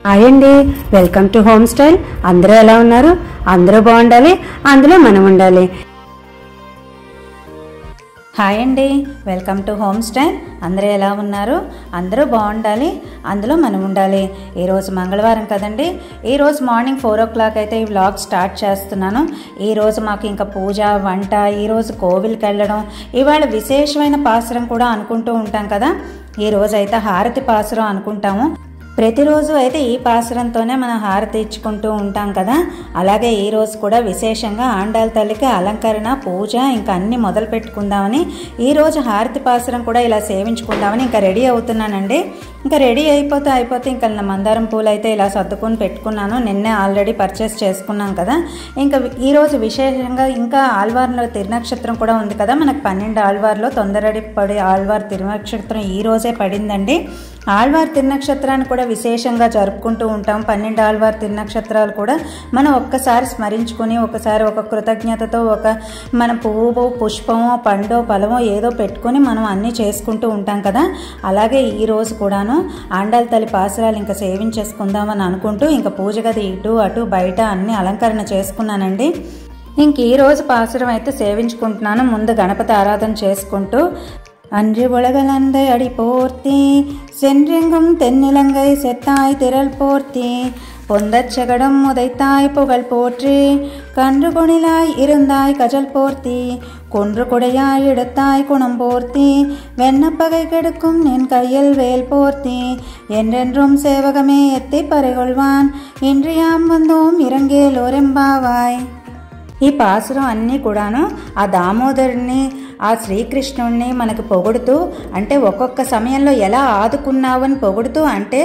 Hi అండి, welcome to home style. అందరూ ఎలా ఉన్నారు? అందరూ బాగుండాలి, అందులో మనం ఉండాలి. హాయ్ అండి, వెల్కమ్ టు హోమ్ స్టైల్. అందరూ ఎలా ఉన్నారు? అందరూ బాగుండాలి, అందులో మనం ఉండాలి. ఈరోజు మంగళవారం కదండి. ఈరోజు మార్నింగ్ 4 o'clock అయితే ఈ వ్లాగ్ స్టార్ట్ చేస్తున్నాను. ఈరోజు మాకు ఇంకా పూజ, వంట, ఈరోజు కోవిల్కి వెళ్ళడం, ఇవాళ విశేషమైన పాసురం కూడా అనుకుంటూ ఉంటాం కదా. ఈరోజు అయితే హారతి పాసురం అనుకుంటాము. ప్రతిరోజు అయితే ఈ పాసురంతోనే మనం హారతి ఇచ్చుకుంటూ ఉంటాం కదా. అలాగే ఈరోజు కూడా విశేషంగా ఆండాళ్ళ తల్లికి అలంకరణ, పూజ ఇంకా అన్నీ మొదలు పెట్టుకుందామని ఈరోజు హారతి పాసురం కూడా ఇలా సేవించుకుందామని ఇంకా రెడీ అవుతున్నానండి. ఇంకా రెడీ అయిపోతే ఇంకా మందారం పూలు అయితే ఇలా సర్దుకొని పెట్టుకున్నాను. నిన్నే ఆల్రెడీ పర్చేస్ చేసుకున్నాం కదా. ఇంకా ఈరోజు విశేషంగా ఇంకా ఆళ్వార్లో తిరునక్షత్రం కూడా ఉంది కదా. మనకు 12 ఆళ్వార్లో తొందరడి పడి ఆళ్వార్ తిరునక్షత్రం ఈ రోజే పడిందండి. ఆళ్వార్ తిరునక్షత్రాన్ని కూడా విశేషంగా జరుపుకుంటూ ఉంటాం. 12 ఆళ్వార్ తిరునక్షత్రాలు కూడా మనం ఒక్కసారి స్మరించుకొని ఒకసారి ఒక కృతజ్ఞతతో ఒక మన పువ్వు, పుష్పమో, పండో, ఫలమో ఏదో పెట్టుకొని మనం అన్నీ చేసుకుంటూ ఉంటాం కదా. అలాగే ఈరోజు కూడాను ఆండాళ్ళ తల్లి పాసురాలు ఇంకా సేవించేసుకుందామని అనుకుంటూ ఇంకా పూజ గది ఇటు అటు బయట అన్ని అలంకరణ చేసుకున్నానండి. ఇంక ఈరోజు పాసురం అయితే సేవించుకుంటున్నాను. ముందు గణపతి ఆరాధన చేసుకుంటూ அன்று உலகளந்தை அடி போர்த்தி சென்றெங்கும் தென்னிலங்கை செத்தாய் திரள் போர்த்தி பொந்தச்சகடம் உதைத்தாய் புகழ் போற்றி கன்று கொணிலாய் இருந்தாய் கஜல் போர்த்தி கொன்று கொடையாய் எடுத்தாய் குணம் போர்த்தி வெண்ணப்பகை கெடுக்கும் நின் கையில் வேல் போர்த்தி என்றென்றும் சேவகமே எத்தி பறைகொள்வான் இன்றியாம் வந்தோம் இறங்கேலோரெம்பாவாய். ఈ పాసురం అన్నీ కూడాను ఆ దామోదరుని, ఆ శ్రీకృష్ణుడిని మనకు పొగుడుతూ, అంటే ఒక్కొక్క సమయంలో ఎలా ఆదుకున్నావని పొగుడుతూ, అంటే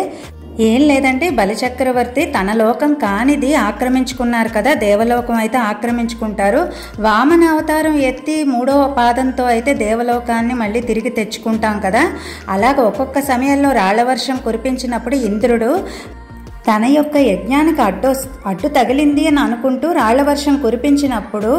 ఏం లేదంటే బలిచక్రవర్తి తన లోకం కానిది ఆక్రమించుకున్నారు కదా, దేవలోకం అయితే ఆక్రమించుకుంటారు. వామన అవతారం ఎత్తి 3వ పాదంతో అయితే దేవలోకాన్ని మళ్ళీ తిరిగి తెచ్చుకుంటాం కదా. అలాగ ఒక్కొక్క సమయంలో రాళ్లవర్షం కురిపించినప్పుడు ఇంద్రుడు తన యొక్క యజ్ఞానికి అడ్డు తగిలింది అని అనుకుంటూ రాళ్లవర్షం కురిపించినప్పుడు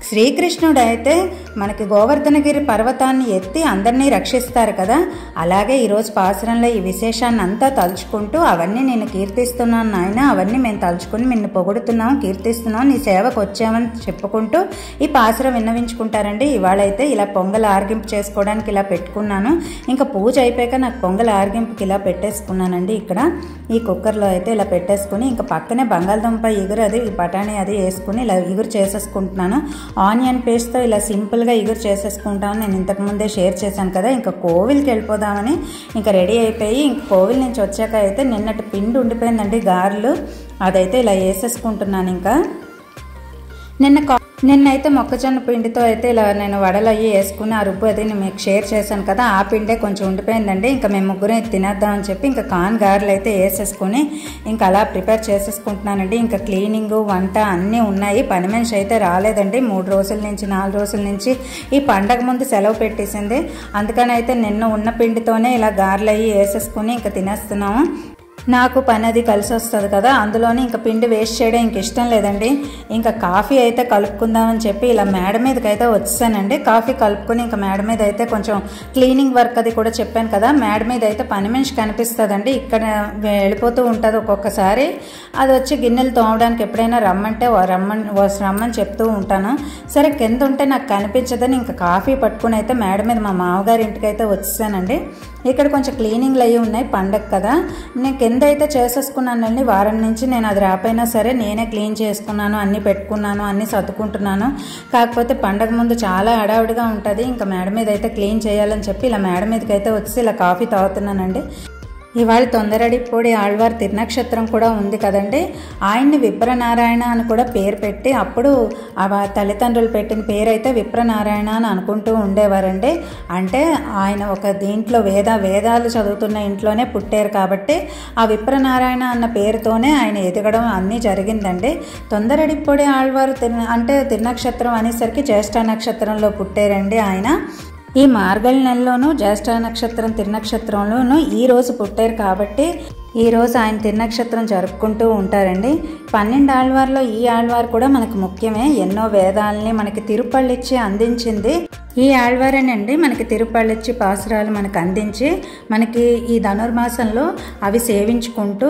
శ్రీకృష్ణుడు అయితే మనకి గోవర్ధనగిరి పర్వతాన్ని ఎత్తి అందరినీ రక్షిస్తారు కదా. అలాగే ఈరోజు పాసురంలో ఈ విశేషాన్ని అంతా తలుచుకుంటూ అవన్నీ నేను కీర్తిస్తున్నాను నాయన, అవన్నీ మేము తలుచుకుని నిన్ను పొగుడుతున్నాం, కీర్తిస్తున్నాం, నీ సేవకు వచ్చామని చెప్పుకుంటూ ఈ పాసురం విన్నవించుకుంటారండి. ఇవాళ అయితే ఇలా పొంగల్ ఆర్గింపు చేసుకోవడానికి ఇలా పెట్టుకున్నాను. ఇంకా పూజ అయిపోయాక నాకు పొంగల్ ఆర్గింపుకి ఇలా పెట్టేసుకున్నానండి. ఇక్కడ ఈ కుక్కర్లో అయితే ఇలా పెట్టేసుకుని ఇంకా పక్కనే బంగాళదుంప ఇగురు అది బఠానీ అది వేసుకుని ఇలా ఇగురు చేసేసుకుంటున్నాను. ఆనియన్ పేస్ట్తో ఇలా సింపుల్గా ఇగురు చేసేసుకుంటాను. నేను ఇంతకుముందే షేర్ చేశాను కదా. ఇంకా కోవిల్కి వెళ్ళిపోదామని ఇంకా రెడీ అయిపోయి ఇంక కోవిల్ నుంచి వచ్చాక అయితే నిన్నటి పిండి ఉండిపోయిందండి, గారెలు, అదైతే ఇలా వేసేసుకుంటున్నాను. ఇంకా నిన్నైతే మొక్కజొన్న పిండితో అయితే ఇలా నేను వడలు అయ్యి వేసుకుని ఆ రుబ్బు అది నేను మీకు షేర్ చేశాను కదా, ఆ పిండే కొంచెం ఉండిపోయిందండి. ఇంకా మేము ముగ్గురం తినేద్దామని చెప్పి ఇంకా కార్న్ గారెలు అయితే వేసేసుకుని ఇంకా అలా ప్రిపేర్ చేసేసుకుంటున్నానండి. ఇంకా క్లీనింగ్, వంట అన్నీ ఉన్నాయి. పని మనిషి అయితే రాలేదండి 3 రోజుల నుంచి 4 రోజుల నుంచి. ఈ పండగ ముందు సెలవు పెట్టేసింది. అందుకని అయితే నిన్న ఉన్న పిండితోనే ఇలా గారెలు అయ్యి వేసేసుకుని ఇంకా తినేస్తున్నాము. నాకు పని అది కలిసి వస్తుంది కదా, అందులోని ఇంకా పిండి వేస్ట్ చేయడం ఇంక ఇష్టం లేదండి. ఇంకా కాఫీ అయితే కలుపుకుందామని చెప్పి ఇలా మేడ మీదకి అయితే వచ్చానండి. కాఫీ కలుపుకొని ఇంకా మేడ మీద అయితే కొంచెం క్లీనింగ్ వర్క్ అది కూడా చెప్పాను కదా, మేడ మీద అయితే పని మనిషి కనిపిస్తుందండి. ఇక్కడ వెళ్ళిపోతూ ఉంటుంది ఒక్కొక్కసారి. అది వచ్చి గిన్నెలు తోమడానికి ఎప్పుడైనా రమ్మంటే రమ్మని చెప్తూ ఉంటాను. సరే కింద ఉంటే నాకు కనిపించదని ఇంకా కాఫీ పట్టుకుని అయితే మేడ మీద మా మామగారి ఇంటికి అయితే వచ్చేసానండి. ఇక్కడ కొంచెం క్లీనింగ్లు అయ్యి ఉన్నాయి, పండగ కదా. నేను కింద అయితే చేసేసుకున్నానండి. వారం నుంచి నేను అది రాపోయినా సరే నేనే క్లీన్ చేసుకున్నాను, అన్నీ పెట్టుకున్నాను, అన్నీ సర్దుకుంటున్నాను. కాకపోతే పండగ ముందు చాలా హడావుడిగా ఉంటుంది. ఇంకా మేడ మీద అయితే క్లీన్ చేయాలని చెప్పి ఇలా మేడ మీదకి అయితే వచ్చి ఇలా కాఫీ తాగుతున్నానండి. ఇవాళ తొందరడిపూడి ఆళ్వార్ తిరునక్షత్రం కూడా ఉంది కదండి. ఆయన్ని విప్రనారాయణ అని కూడా పేరు పెట్టి అప్పుడు ఆ తల్లిదండ్రులు పెట్టిన పేరు అయితే విప్రనారాయణ అని అనుకుంటూ ఉండేవారండి. అంటే ఆయన ఒక దీంట్లో వేదాలు చదువుతున్న ఇంట్లోనే పుట్టారు కాబట్టి ఆ విప్రనారాయణ అన్న పేరుతోనే ఆయన ఎదగడం అన్నీ జరిగిందండి. తొందరడిపూడి ఆళ్వారు అంటే తిరునక్షత్రం అనేసరికి జ్యేష్ఠ నక్షత్రంలో పుట్టారండి ఆయన. ఈ మార్గళి నెలలోనూ జ్యేష్ఠ నక్షత్రం తిరునక్షత్రంలోనూ ఈ రోజు పుట్టారు కాబట్టి ఈరోజు ఆయన తిరునక్షత్రం జరుపుకుంటూ ఉంటారండి. 12 ఆళ్వార్లో ఈ ఆళ్వార్ కూడా మనకు ముఖ్యమే. ఎన్నో వేదాలని మనకి తిరుపళ్ళిచ్చి అందించింది ఈ ఆళ్వారేనండి. మనకి తిరుపళ్ళిచ్చి పాసురాలు మనకు అందించి మనకి ఈ ధనుర్మాసంలో అవి సేవించుకుంటూ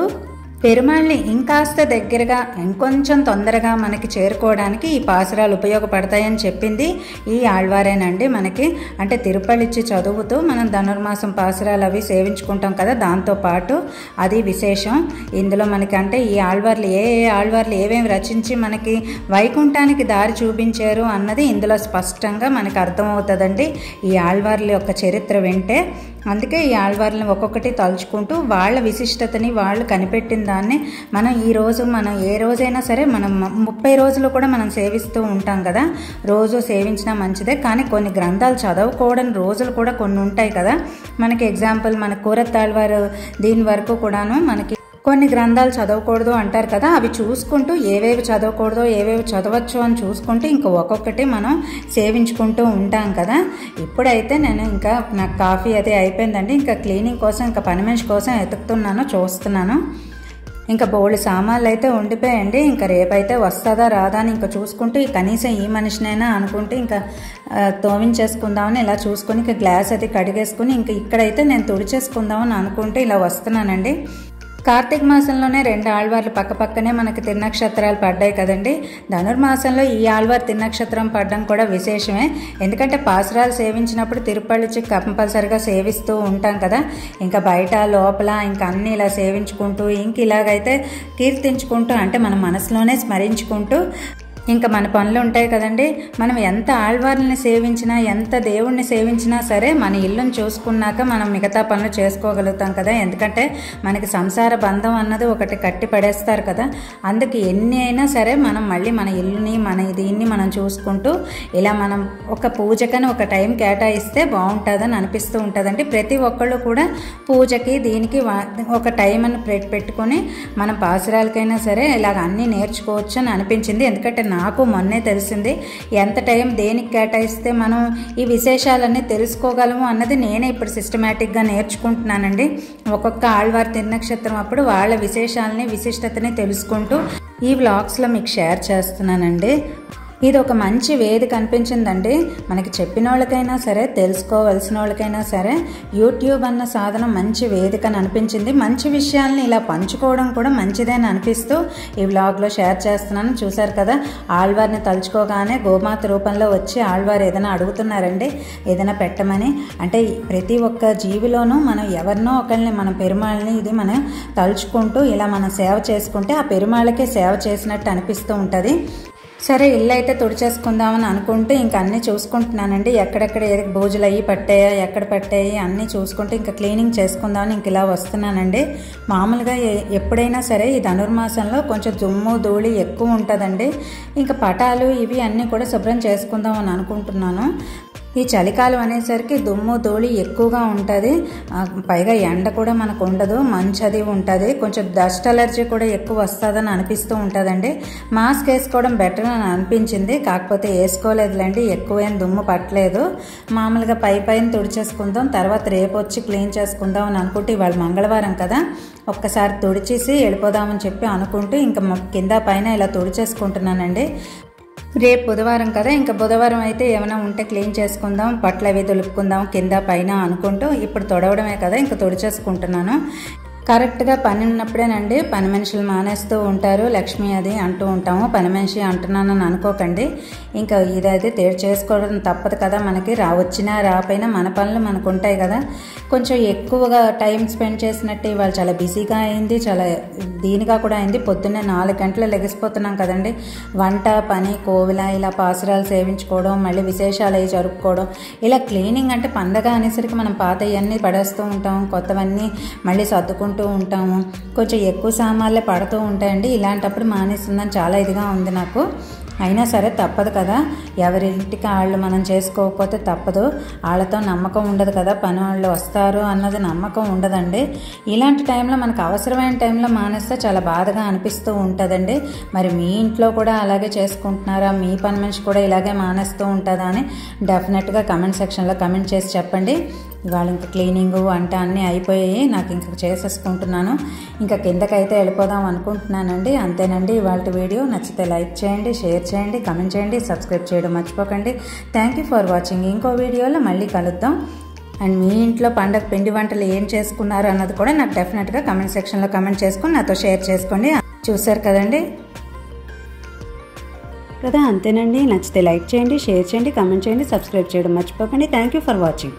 పెరుమాళ్ళని ఇంకాస్త దగ్గరగా ఇంకొంచెం తొందరగా మనకి చేరుకోవడానికి ఈ పాసురాలు ఉపయోగపడతాయని చెప్పింది ఈ ఆళ్వారేనండి. మనకి అంటే తిరుపతిచ్చి చదువుతూ మనం ధనుర్మాసం పాసురాలు అవి సేవించుకుంటాం కదా, దాంతోపాటు అది విశేషం ఇందులో మనకి. అంటే ఈ ఆళ్వార్లు ఆళ్వార్లు ఏమేమి రచించి మనకి వైకుంఠానికి దారి చూపించారు అన్నది ఇందులో స్పష్టంగా మనకు అర్థమవుతుందండి ఈ ఆళ్వార్ల యొక్క చరిత్ర వింటే. అందుకే ఈ ఆళ్వార్లను ఒక్కొక్కటి తలుచుకుంటూ వాళ్ళ విశిష్టతని వాళ్ళు కనిపెట్టిన దాన్ని మనం ఈరోజు మనం ఏ రోజైనా సరే మనం 30 రోజులు కూడా మనం సేవిస్తూ ఉంటాం కదా, రోజు సేవించినా మంచిదే. కానీ కొన్ని గ్రంథాలు చదువుకోవడం రోజులు కూడా కొన్ని ఉంటాయి కదా మనకి. ఎగ్జాంపుల్ మన కూరతాళ్వారు దీని వరకు కూడాను మనకి కొన్ని గ్రంథాలు చదవకూడదు అంటారు కదా, అవి చూసుకుంటూ ఏవేవి చదవకూడదో ఏవేవి చదవచ్చు అని చూసుకుంటూ ఇంకా ఒక్కొక్కటి మనం సేవించుకుంటూ ఉంటాం కదా. ఇప్పుడైతే నేను ఇంకా నాకు కాఫీ అది అయిపోయిందండి. ఇంకా క్లీనింగ్ కోసం ఇంకా పని మనిషి కోసం ఎతుకుతున్నాను, చూస్తున్నాను. ఇంకా బోల్డ్ సామాన్లు అయితే ఉండిపోయండి. ఇంకా రేపైతే వస్తుందా రాదా అని ఇంకా చూసుకుంటూ కనీసం ఈ మనిషినైనా అనుకుంటే ఇంకా తోమించేసుకుందామని ఇలా చూసుకుని ఇంకా గ్లాస్ అది కడిగేసుకుని ఇంకా ఇక్కడైతే నేను తుడిచేసుకుందామని అనుకుంటే ఇలా వస్తున్నానండి. కార్తీక మాసంలోనే 2 ఆళ్వార్లు పక్కపక్కనే మనకి తిరునక్షత్రాలు పడ్డాయి కదండి. ధనుర్మాసంలో ఈ ఆళ్వారు తిరునక్షత్రం పడడం కూడా విశేషమే. ఎందుకంటే పాసురాలు సేవించినప్పుడు తిరుపతిచ్చి కంపల్సరిగా సేవిస్తూ ఉంటాం కదా. ఇంకా బయట లోపల ఇంకా అన్నీ ఇలా సేవించుకుంటూ ఇంక ఇలాగైతే కీర్తించుకుంటూ అంటే మన మనసులోనే స్మరించుకుంటూ ఇంకా మన పనులు ఉంటాయి కదండి. మనం ఎంత ఆళ్వార్లని సేవించినా ఎంత దేవుణ్ణి సేవించినా సరే మన ఇల్లుని చూసుకున్నాక మనం మిగతా పనులు చేసుకోగలుగుతాం కదా. ఎందుకంటే మనకి సంసార బంధం అన్నది ఒకటి కట్టి పడేస్తారు కదా. అందుకు ఎన్ని అయినా సరే మనం మళ్ళీ మన ఇల్లుని మన దీన్ని మనం చూసుకుంటూ ఇలా మనం ఒక పూజకని ఒక టైం కేటాయిస్తే బాగుంటుందని అనిపిస్తూ ఉంటుందండి. ప్రతి ఒక్కళ్ళు కూడా పూజకి దీనికి ఒక టైం అని పెట్టుకొని మనం పాసురాలకైనా సరే ఇలాగ అన్నీ నేర్చుకోవచ్చు అని అనిపించింది. ఎందుకంటే నాకు మొన్నే తెలిసింది ఎంత టైం దేనికి కేటాయిస్తే మనం ఈ విశేషాలన్నీ తెలుసుకోగలము అన్నది నేనే ఇప్పుడు సిస్టమేటిక్గా నేర్చుకుంటున్నానండి. ఒక్కొక్క ఆళ్వారు తిరునక్షత్రం అప్పుడు వాళ్ళ విశేషాలని విశిష్టతని తెలుసుకుంటూ ఈ వ్లాగ్స్లో మీకు షేర్ చేస్తున్నానండి. ఇది ఒక మంచి వేదిక అనిపించిందండి. మనకి చెప్పిన వాళ్ళకైనా సరే తెలుసుకోవలసిన వాళ్ళకైనా సరే యూట్యూబ్ అన్న సాధనం మంచి వేదిక అని అనిపించింది. మంచి విషయాల్ని ఇలా పంచుకోవడం కూడా మంచిదని అనిపిస్తూ ఈ వ్లాగ్లో షేర్ చేస్తున్నాను. చూశారు కదా, ఆళ్వారిని తలుచుకోగానే గోమాత రూపంలో వచ్చి ఆళ్వారు ఏదైనా అడుగుతున్నారండి, ఏదైనా పెట్టమని. అంటే ప్రతి ఒక్క జీవిలోనూ మనం ఎవరినో ఒకరిని మన పెరుమాళ్ళని ఇది మనం తలుచుకుంటూ ఇలా మనం సేవ చేసుకుంటే ఆ పెరుమాళ్ళకే సేవ చేసినట్టు అనిపిస్తూ ఉంటుంది. సరే ఇల్లు అయితే తుడిచేసుకుందామని అనుకుంటూ ఇంకా అన్నీ చూసుకుంటున్నానండి. ఎక్కడెక్కడ ఏది బూజులు అయ్యి పట్టాయా ఎక్కడ పట్టాయి అన్నీ చూసుకుంటూ ఇంకా క్లీనింగ్ చేసుకుందామని ఇంక ఇలా వస్తున్నానండి. మామూలుగా ఎప్పుడైనా సరే ఈ ధనుర్మాసంలో కొంచెం దుమ్ము ధూళి ఎక్కువ ఉంటుందండి. ఇంకా పటాలు ఇవి అన్నీ కూడా శుభ్రం చేసుకుందామని అనుకుంటున్నాను. ఈ చలికాలం అనేసరికి దుమ్ము ధూళి ఎక్కువగా ఉంటుంది. పైగా ఎండ కూడా మనకు ఉండదు, మంచు అది ఉంటుంది. కొంచెం డస్ట్ అలర్జీ కూడా ఎక్కువ వస్తుందని అనిపిస్తూ ఉంటుందండి. మాస్క్ వేసుకోవడం బెటర్ అని అనిపించింది, కాకపోతే వేసుకోలేదులేండి. ఎక్కువేం దుమ్ము పట్టలేదు. మామూలుగా పైన తుడిచేసుకుందాం, తర్వాత రేపు వచ్చి క్లీన్ చేసుకుందాం అని అనుకుంటే ఇవాళ మంగళవారం కదా, ఒక్కసారి తుడిచేసి వెళ్ళిపోదామని చెప్పి అనుకుంటూ ఇంకా కింద పైన ఇలా తుడిచేసుకుంటున్నానండి. రేపు బుధవారం కదా, ఇంకా బుధవారం అయితే ఏమైనా ఉంటే క్లీన్ చేసుకుందాం, బట్టలు అవి దులుపుకుందాం కింద పైన అనుకుంటూ ఇప్పుడు తొడవడమే కదా ఇంకా తుడిచేసుకుంటున్నాను. కరెక్ట్గా పని ఉన్నప్పుడేనండి పని మనుషులు మానేస్తూ ఉంటారు. లక్ష్మి అది అంటూ ఉంటాము, పని మనిషి అంటున్నానని అనుకోకండి. ఇంకా ఇదైతే చేసుకోవడం తప్పదు కదా, మనకి వచ్చినా రాపోయినా మన పనులు మనకు ఉంటాయి కదా. కొంచెం ఎక్కువగా టైం స్పెండ్ చేసినట్టు ఇవాళ చాలా బిజీగా అయింది, చాలా దీనిగా కూడా అయింది. పొద్దున్నే 4 గంటలు లెగిసిపోతున్నాం కదండి. వంట పని కోవిల ఇలా పాసురాలు సేవించుకోవడం, మళ్ళీ విశేషాలు అవి జరుపుకోవడం, ఇలా క్లీనింగ్ అంటే పండగ అనేసరికి మనం పాత ఇవన్నీ పడేస్తూ ఉంటాం, కొత్తవన్నీ మళ్ళీ సర్దుకుంటూ ఉంటాము. కొంచెం ఎక్కువ సామాన్లే పడుతూ ఉంటాయండి. ఇలాంటప్పుడు మానేస్తుందని చాలా ఇదిగా ఉంది నాకు. అయినా సరే తప్పదు కదా, ఎవరింటికి వాళ్ళు మనం చేసుకోకపోతే తప్పదు. వాళ్ళతో నమ్మకం ఉండదు కదా, పని వాళ్ళు వస్తారు అన్నది నమ్మకం ఉండదండి. ఇలాంటి టైంలో మనకు అవసరమైన టైంలో మానేస్తే చాలా బాధగా అనిపిస్తూ ఉంటుందండి. మరి మీ ఇంట్లో కూడా అలాగే చేసుకుంటున్నారా, మీ పని మనిషి కూడా ఇలాగే మానేస్తూ ఉంటుందా అని డెఫినెట్గా కమెంట్ సెక్షన్లో కమెంట్ చేసి చెప్పండి. ఇవాళ ఇంకా క్లీనింగ్ వంట అన్నీ అయిపోయాయి, నాకు ఇంకా చేసేసుకుంటున్నాను. ఇంకా కిందకైతే వెళ్ళిపోదాం అనుకుంటున్నానండి. అంతేనండి ఇవాళ వీడియో. నచ్చితే లైక్ చేయండి, షేర్ చేయండి, కమెంట్ చేయండి, సబ్స్క్రైబ్ చేయడం మర్చిపోకండి. Thank you for watching. ఇంకో వీడియోలో మళ్ళీ కలుద్దాం. అండ్ మీ ఇంట్లో పండగ పిండి వంటలు ఏం చేసుకున్నారు అన్నది కూడా నాకు డెఫినెట్గా కమెంట్ సెక్షన్లో కమెంట్ చేసుకొని నాతో షేర్ చేసుకోండి. చూసారు కదండి అంతేనండి. నచ్చితే లైక్ చేయండి, షేర్ చేయండి, కమెంట్ చేయండి, సబ్స్క్రైబ్ చేయడం మర్చిపోకండి. Thank you for watching.